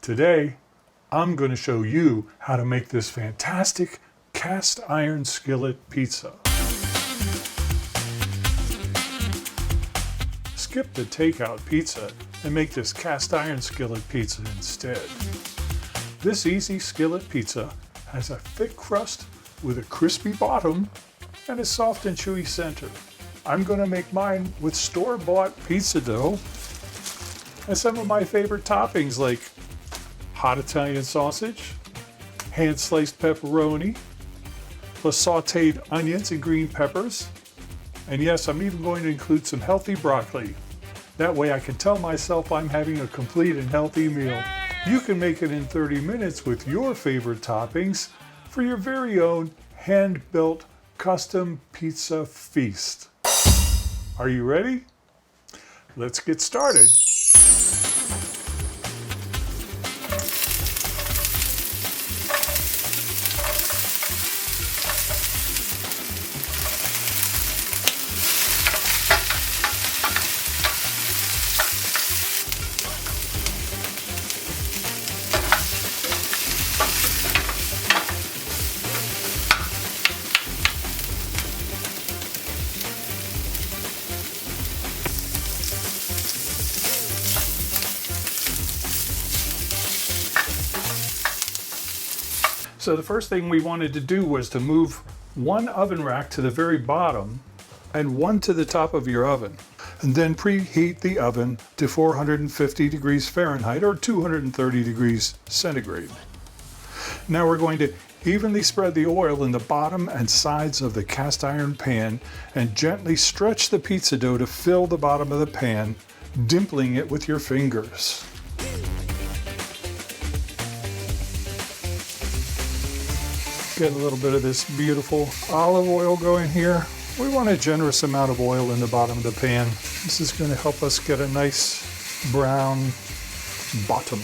Today, I'm going to show you how to make this fantastic cast iron skillet pizza. Skip the takeout pizza and make this cast iron skillet pizza instead. This easy skillet pizza has a thick crust with a crispy bottom and a soft and chewy center. I'm going to make mine with store-bought pizza dough and some of my favorite toppings like hot Italian sausage, hand-sliced pepperoni, plus sauteed onions and green peppers. And yes, I'm even going to include some healthy broccoli. That way I can tell myself I'm having a complete and healthy meal. You can make it in 30 minutes with your favorite toppings for your very own hand-built custom pizza feast. Are you ready? Let's get started. So the first thing we wanted to do was to move one oven rack to the very bottom and one to the top of your oven, and then preheat the oven to 450 degrees Fahrenheit or 230 degrees centigrade. Now we're going to evenly spread the oil in the bottom and sides of the cast iron pan and gently stretch the pizza dough to fill the bottom of the pan, dimpling it with your fingers. Get a little bit of this beautiful olive oil going here. We want a generous amount of oil in the bottom of the pan. This is going to help us get a nice brown bottom.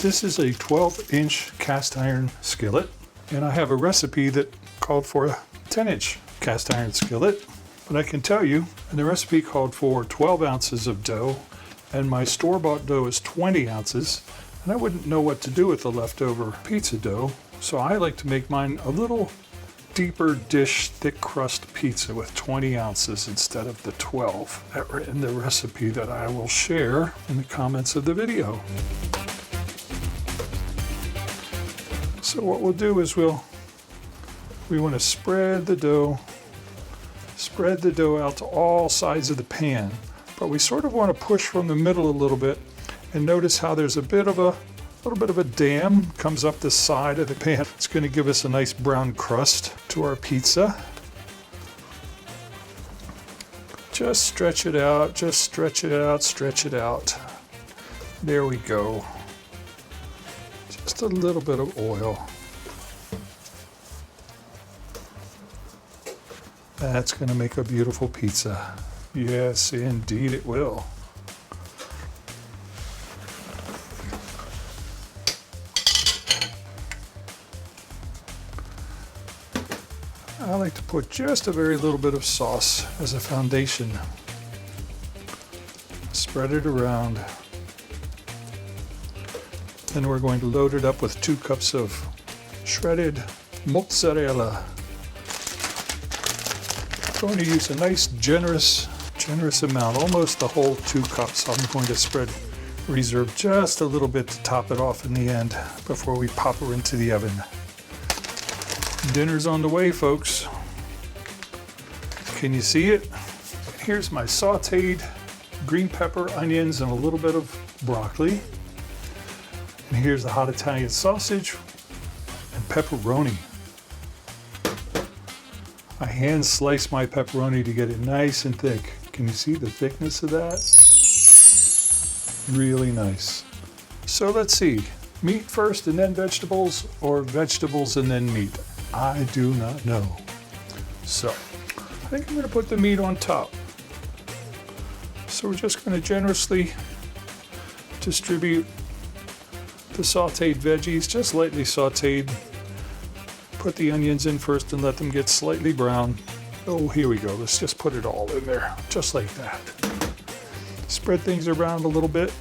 This is a 12-inch cast iron skillet, and I have a recipe that called for a 10-inch cast iron skillet, but I can tell you, and the recipe called for 12 ounces of dough, and my store-bought dough is 20 ounces, and I wouldn't know what to do with the leftover pizza dough, so I like to make mine a little deeper dish, thick crust pizza with 20 ounces instead of the 12 that were in the recipe that I will share in the comments of the video. So what we'll do is we want to spread the dough out to all sides of the pan, but we sort of want to push from the middle a little bit, and notice how there's a little bit of a dam comes up the side of the pan. It's going to give us a nice brown crust to our pizza. Just stretch it out, stretch it out. There we go. Just a little bit of oil. That's going to make a beautiful pizza. Yes, indeed it will. I like to put just a very little bit of sauce as a foundation. Spread it around. Then we're going to load it up with 2 cups of shredded mozzarella. I'm going to use a nice generous amount, almost the whole 2 cups. I'm going to reserve just a little bit to top it off in the end before we pop her into the oven. Dinner's on the way, folks. Can you see it? Here's my sauteed green pepper, onions, and a little bit of broccoli. And here's the hot Italian sausage and pepperoni. I hand slice my pepperoni to get it nice and thick. Can you see the thickness of that? Really nice. So let's see, meat first and then vegetables, or vegetables and then meat? I do not know. So I think I'm going to put the meat on top. So we're just going to generously distribute the sauteed veggies, just lightly sauteed. Put the onions in first and let them get slightly brown. Oh, here we go. Let's just put it all in there, just like that. Spread things around a little bit.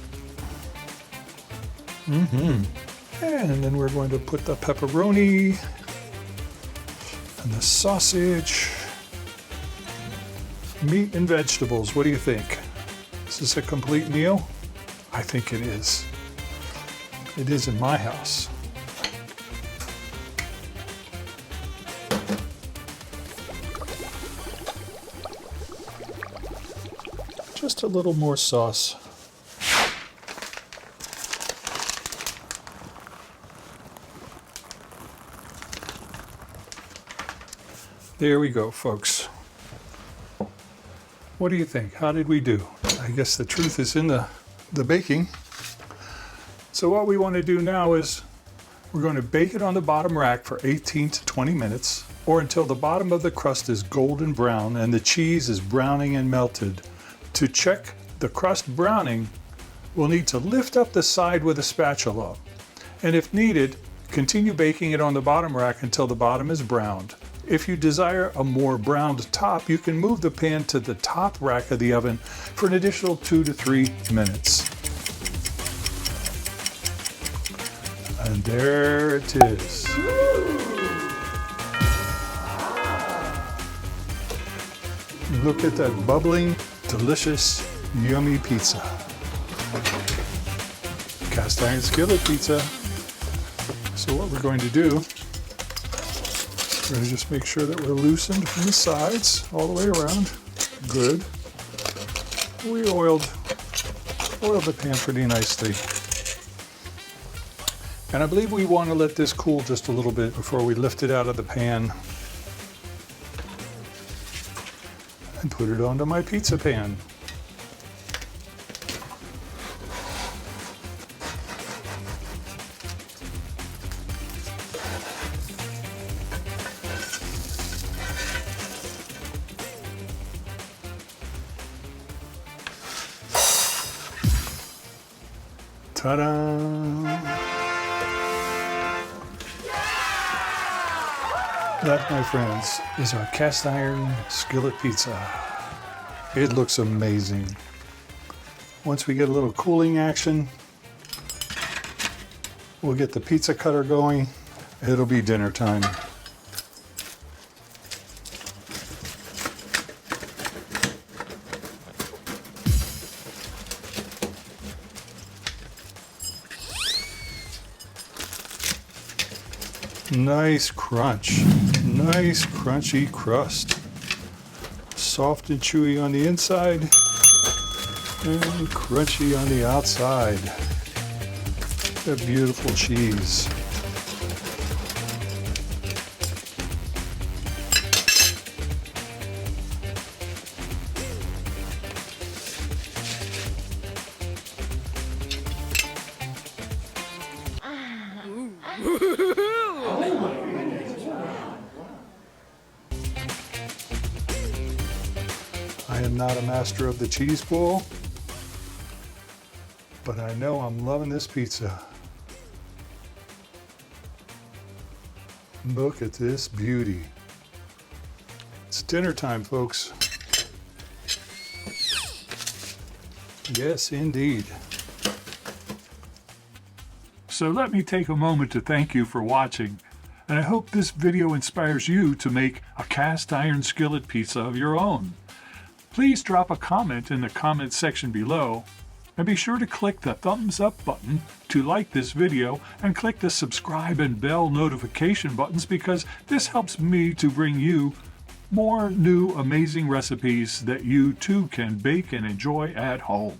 And then we're going to put the pepperoni and the sausage, meat and vegetables. What do you think? Is this a complete meal? I think it is. It is in my house. Just a little more sauce. There we go, folks. What do you think? How did we do? I guess the truth is in the baking. So what we want to do now is we're going to bake it on the bottom rack for 18 to 20 minutes, or until the bottom of the crust is golden brown and the cheese is browning and melted. To check the crust browning, we'll need to lift up the side with a spatula. And if needed, continue baking it on the bottom rack until the bottom is browned. If you desire a more browned top, you can move the pan to the top rack of the oven for an additional 2 to 3 minutes. And there it is. Look at that bubbling, delicious, yummy pizza. Cast iron skillet pizza. So what we're going to do, we're going to just make sure that we're loosened from the sides all the way around. Good. We oiled the pan pretty nicely. And I believe we want to let this cool just a little bit before we lift it out of the pan and put it onto my pizza pan. Ta-da! That, my friends, is our cast iron skillet pizza. It looks amazing. Once we get a little cooling action, we'll get the pizza cutter going. It'll be dinner time. Nice crunch, nice crunchy crust. Soft and chewy on the inside and crunchy on the outside. That beautiful cheese. I am not a master of the cheese pull, but I know I'm loving this pizza. Look at this beauty. It's dinner time, folks. Yes, indeed. So let me take a moment to thank you for watching, and I hope this video inspires you to make a cast iron skillet pizza of your own. Please drop a comment in the comment section below, and be sure to click the thumbs up button to like this video, and click the subscribe and bell notification buttons, because this helps me to bring you more new amazing recipes that you too can bake and enjoy at home.